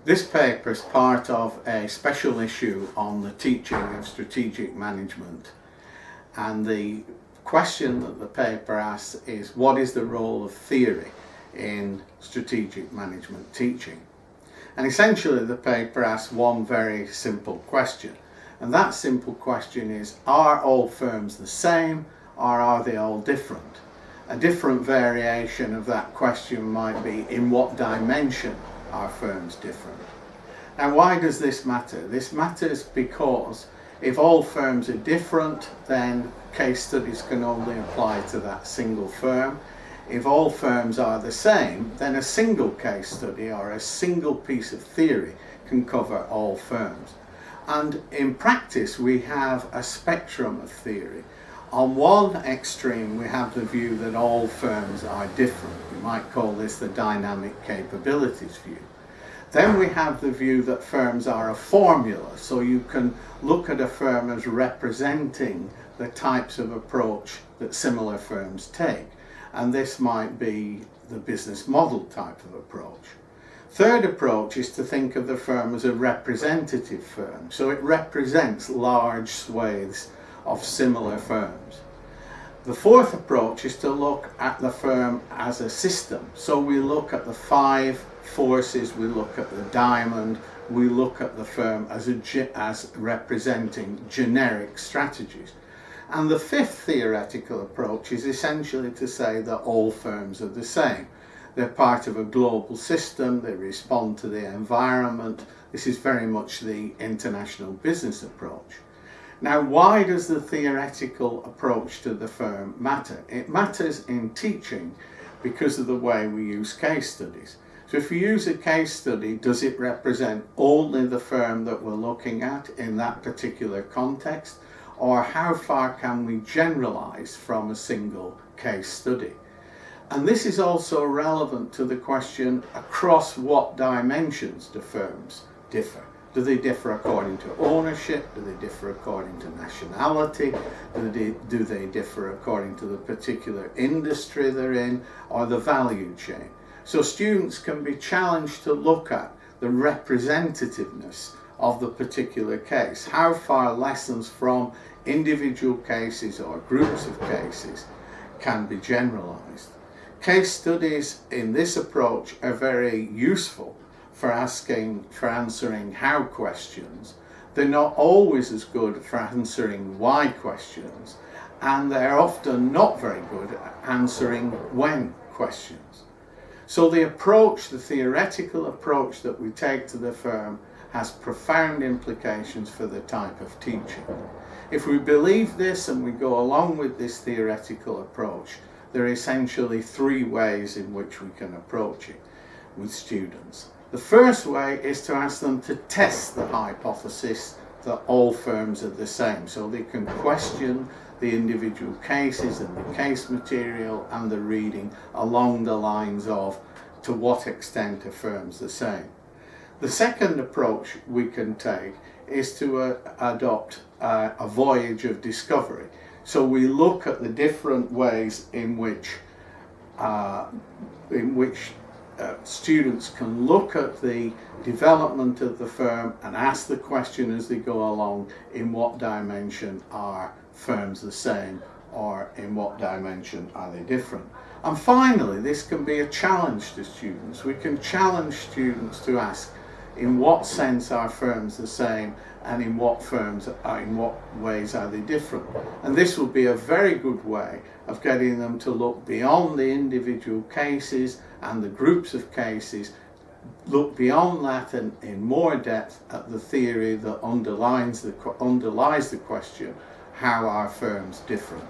This paper is part of a special issue on the teaching of strategic management, and the question that the paper asks is, what is the role of theory in strategic management teaching? And essentially the paper asks one very simple question, and that simple question is, are all firms the same or are they all different? A different variation of that question might be, in what dimension are firms different? Now, why does this matter? This matters because if all firms are different, then case studies can only apply to that single firm. If all firms are the same, then a single case study or a single piece of theory can cover all firms. And in practice, we have a spectrum of theory. On one extreme, we have the view that all firms are different. We might call this the dynamic capabilities view. Then we have the view that firms are a formula, so you can look at a firm as representing the types of approach that similar firms take. And this might be the business model type of approach. Third approach is to think of the firm as a representative firm, so it represents large swathes of similar firms. The fourth approach is to look at the firm as a system, so we look at the 5 forces, we look at the diamond, we look at the firm as representing generic strategies. And the fifth theoretical approach is essentially to say that all firms are the same. They're part of a global system, they respond to the environment. This is very much the international business approach. Now, why does the theoretical approach to the firm matter? It matters in teaching because of the way we use case studies. So if you use a case study, does it represent only the firm that we're looking at in that particular context? Or how far can we generalize from a single case study? And this is also relevant to the question, across what dimensions do firms differ? Do they differ according to ownership? Do they differ according to nationality? Do they differ according to the particular industry they're in or the value chain? So students can be challenged to look at the representativeness of the particular case. How far lessons from individual cases or groups of cases can be generalized. Case studies in this approach are very useful for answering how questions. They're not always as good for answering why questions, and they're often not very good at answering when questions. So the approach, the theoretical approach that we take to the firm has profound implications for the type of teaching. If we believe this and we go along with this theoretical approach, there are essentially 3 ways in which we can approach it with students. The first way is to ask them to test the hypothesis that all firms are the same, so they can question the individual cases and the case material and the reading along the lines of, to what extent are firms the same. The second approach we can take is to adopt a voyage of discovery. So we look at the different ways in which students can look at the development of the firm and ask the question as they go along, in what dimension are firms the same or in what dimension are they different? And finally, this can be a challenge to students. We can challenge students to ask, in what sense are firms the same and in what ways are they different? And this will be a very good way of getting them to look beyond the individual cases and the groups of cases, look beyond that and in more depth at the theory that underlies the question, how are firms different?